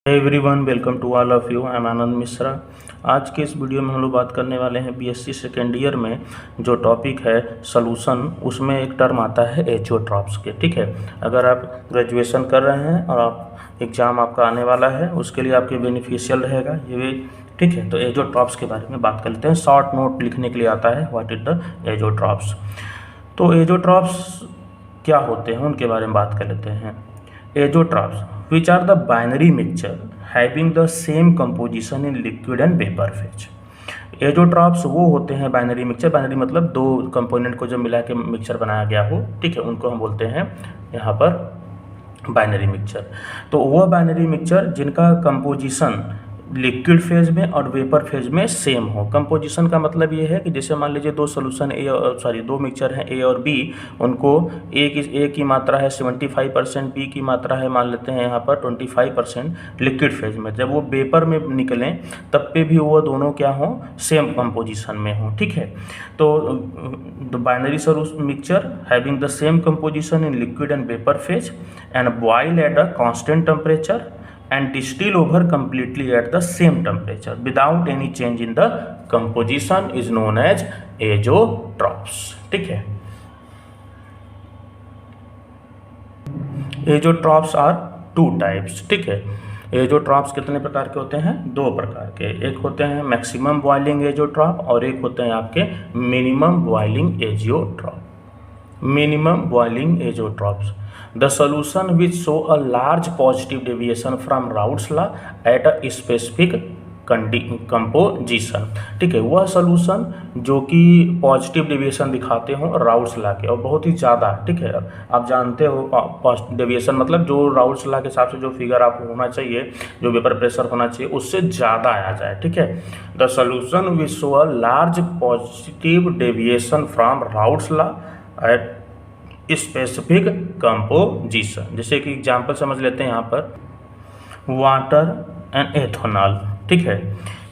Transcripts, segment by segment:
Everyone, welcome to all of you. I am Anand Mishra. आज के इस वीडियो में हम लोग बात करने वाले हैं बीएससी सेकेंड ईयर में जो टॉपिक है सॉल्यूशन, उसमें एक टर्म आता है एजियोट्रॉप्स के। ठीक है, अगर आप ग्रेजुएशन कर रहे हैं और आप एग्ज़ाम आपका आने वाला है, उसके लिए आपके बेनिफिशियल रहेगा ये भी। ठीक है, तो एजियोट्रॉप्स के बारे में बात कर लेते हैं। शॉर्ट नोट लिखने के लिए आता है व्हाट इज द एजियोट्रॉप्स। तो एजियोट्रॉप्स क्या होते हैं उनके बारे में बात कर लेते हैं। Azeotropes which are the binary mixture having the same composition in liquid and vapor phase। Azeotropes वो होते हैं बाइनरी मिक्सचर। बाइनरी मतलब दो कंपोनेंट को जब मिला के मिक्सचर बनाया गया हो, ठीक है, उनको हम बोलते हैं यहाँ पर बाइनरी मिक्सचर। तो वह बाइनरी मिक्सचर जिनका कंपोजिशन लिक्विड फेज में और वेपर फेज में सेम हो। कंपोजिशन का मतलब ये है कि जैसे मान लीजिए दो सोल्यूशन दो मिक्सचर हैं ए और बी, उनको ए की मात्रा है 75%, बी की मात्रा है मान लेते हैं यहाँ पर 25% लिक्विड फेज में। जब वो वेपर में निकलें तब पे भी वो दोनों क्या हों, सेम कंपोजिशन में हों। ठीक है, तो the binary mixture having the same composition in liquid and vapour phase and boil at a constant temperature and distill over completely at the same temperature without any change in the composition is known as azeotrophs। ठीक है, azeotropes are two types. ठीक है, azeotropes कितने प्रकार के होते हैं? दो प्रकार के। एक होते हैं मैक्सिमम बॉइलिंग एजियोट्रॉप और एक होते हैं आपके minimum boiling azeotrope. Minimum boiling azeotropes the solution which show a large positive deviation from Raoult's law at a specific composition। ठीक है, वह सोल्यूशन जो कि पॉजिटिव डेविएशन दिखाते हो राउल्ट्स लॉ के और बहुत ही ज़्यादा। ठीक है, आप जानते हो डेविएशन मतलब जो राउल्ट्स लॉ के हिसाब से जो फिगर आप होना चाहिए, जो वेपर प्रेशर होना चाहिए, उससे ज़्यादा आ जाए। ठीक है, the solution which show a large positive deviation from Raoult's law at specific composition. जैसे कि एग्जांपल समझ लेते हैं यहाँ पर वाटर एंड एथेनॉल। ठीक है,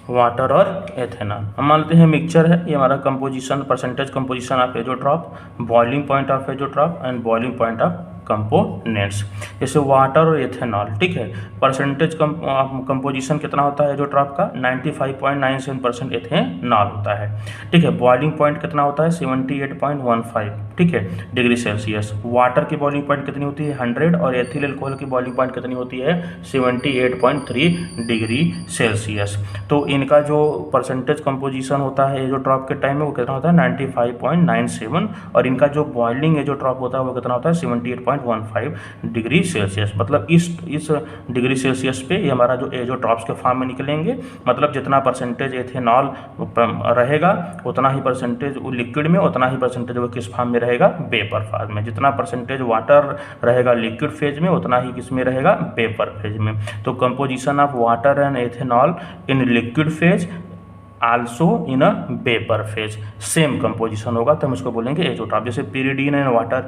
वाटर और एथेनॉल हम मानते हैं मिक्सचर है, ये हमारा composition percentage composition of azeotrope, boiling point of azeotrope and boiling point of components. जैसे वाटर और एथेनॉल, ठीक है, परसेंटेज कंपोजिशन कितना होता है एजियोट्रॉप का? 95.97% एथेनॉल होता है। ठीक है, बॉइलिंग पॉइंट कितना होता है? 78.15, ठीक है, डिग्री सेल्सियस। वाटर की बॉइलिंग पॉइंट कितनी होती है? 100 और एथिल अल्कोहल की बॉइलिंग पॉइंट कितनी होती है? 78.3 डिग्री सेल्सियस। तो इनका जो परसेंटेज कंपोजिशन होता है एजियोट्रॉप के टाइम में वो कितना होता है? 95.97 और इनका जो बॉइलिंग एजियोट्रॉप होता है वो कितना होता है? 78.15 डिग्री सेल्सियस। मतलब इस डिग्री सेल्सियस पे ये हमारा जो एजियोट्रॉप्स के फॉर्म में निकलेंगे। मतलब जितना परसेंटेज एथेनॉल रहेगा उतना ही परसेंटेज लिक्विड में, उतना ही परसेंटेज वो किस फॉर्म में रहेगा? वेपर फॉर्म में। जितना परसेंटेज वाटर रहेगा लिक्विड फेज में उतना ही किस में रहेगा? वेपर फेज में। तो composition of water and ethanol in liquid phase also in a vapour phase same composition होगा, तो हम इसको बोलेंगे एजियोट्रॉप। जैसे pyridine एंड वाटर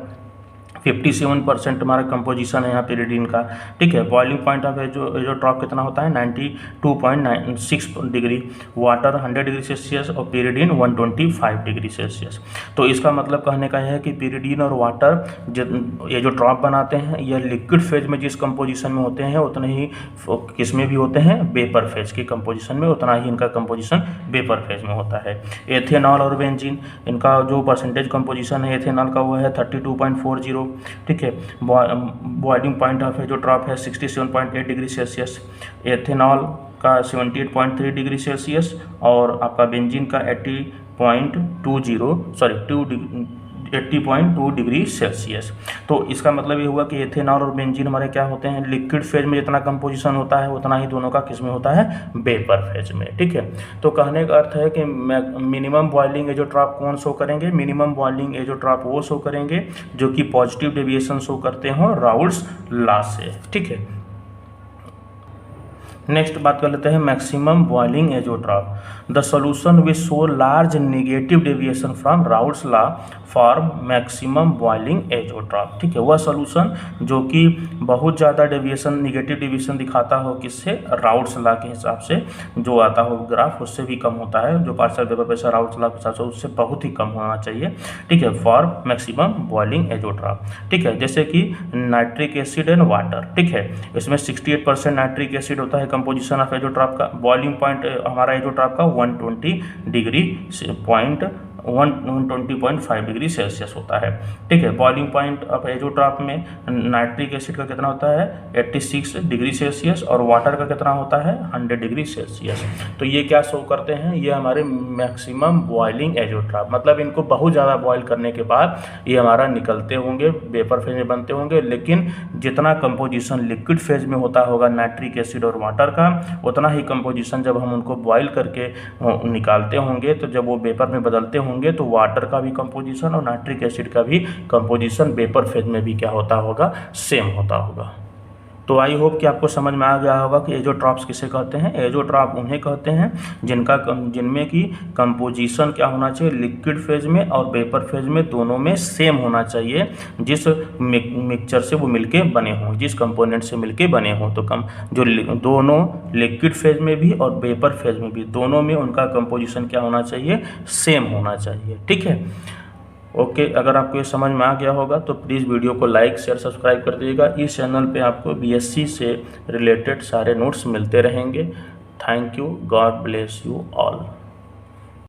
57% हमारा कंपोजिशन है यहाँ pyridine का। ठीक है, बॉइलिंग पॉइंट ऑफ एजियोट्रॉप कितना होता है? 92.96 डिग्री, वाटर 100 डिग्री सेल्सियस और pyridine 125 डिग्री सेल्सियस। तो इसका मतलब कहने का है कि pyridine और वाटर एजियोट्रॉप बनाते हैं, यह लिक्विड फेज में जिस कंपोजिशन में होते हैं उतने ही किस में भी होते हैं? वेपर फेज की कंपोजिशन में, उतना ही इनका कंपोजिशन वेपर फेज में होता है। एथेनॉल और बेंजीन, इनका जो परसेंटेज कंपोजिशन है एथेनॉल का वो है 32.40। ठीक है, बॉइलिंग पॉइंट ऑफ एजियोट्रॉप है 67.8 डिग्री सेल्सियस, एथेनॉल का 78.3 डिग्री सेल्सियस और आपका बेंजीन का 80.2 डिग्री सेल्सियस। तो इसका मतलब ये हुआ कि एथेनॉल और बेंजीन हमारे क्या होते हैं? लिक्विड फेज में जितना कंपोजिशन होता है उतना ही दोनों का किस में होता है? वेपर फेज में। ठीक है, तो कहने का अर्थ है कि मिनिमम बॉइलिंग एजियोट्रॉप कौन शो करेंगे? मिनिमम बॉइलिंग एजियोट्रॉप वो शो करेंगे जो कि पॉजिटिव डेविएशन शो करते हो राउल्ट्स लॉ से। ठीक है, नेक्स्ट बात कर लेते हैं maximum boiling azeotrope. The solution which show large negative deviation from Raoult's law for maximum boiling azeotrope. ठीक है, वह सॉल्यूशन जो कि बहुत ज़्यादा डेविएशन नेगेटिव डेविएशन दिखाता हो, किससे, राउल्ट्स लॉ के हिसाब से जो आता हो ग्राफ उससे भी कम होता है, जो partial vapour pressure Raoult's law के हिसाब से उससे बहुत ही कम होना चाहिए। ठीक है, फॉर मैक्सिमम बॉइलिंग एजोट्रॉप। ठीक है, जैसे कि नाइट्रिक एसिड एंड वाटर। ठीक है, इसमें 68% नाइट्रिक एसिड होता है कंपोजिशन ऑफ एजोट्रॉप का। बॉइलिंग पॉइंट हमारा एजोट्रॉप का 120.5 डिग्री सेल्सियस होता है। ठीक है, बॉइलिंग पॉइंट ऑफ एजोट्रॉप में नाइट्रिक एसिड का कितना होता है 86 डिग्री सेल्सियस और वाटर का कितना होता है 100 डिग्री सेल्सियस। तो ये क्या शो करते हैं, ये हमारे मैक्सिमम बॉइलिंग एजोट्रॉप, मतलब इनको बहुत ज़्यादा बॉयल करने के बाद ये हमारा निकलते होंगे, वेपर फेज में बनते होंगे, लेकिन जितना कंपोजिशन लिक्विड फेज में होता होगा नाइट्रिक एसिड और वाटर का, उतना ही कंपोजिशन जब हम उनको बॉयल करके निकालते होंगे, तो जब वो वेपर में बदलते होंगे तो वाटर का भी कंपोजिशन और नाइट्रिक एसिड का भी कंपोजिशन वेपर फेज में भी क्या होता होगा, सेम होता होगा। तो आई होप कि आपको समझ में आ गया होगा कि एजोट्रॉप्स किसे कहते हैं। एजोट्रॉप उन्हें कहते हैं जिनमें की कंपोजिशन क्या होना चाहिए, लिक्विड फेज में और वेपर फेज में दोनों में सेम होना चाहिए, जिस मिक्सचर से वो मिलके बने हों, जिस कंपोनेंट से मिलके बने हों। तो जो दोनों लिक्विड फेज में भी और वेपर फेज में भी दोनों में उनका कंपोजिशन क्या होना चाहिए, सेम होना चाहिए। ठीक है, ओके, अगर आपको ये समझ में आ गया होगा तो प्लीज़ वीडियो को लाइक शेयर सब्सक्राइब कर दीजिएगा। इस चैनल पे आपको बीएससी से रिलेटेड सारे नोट्स मिलते रहेंगे। Thank you, God bless you all.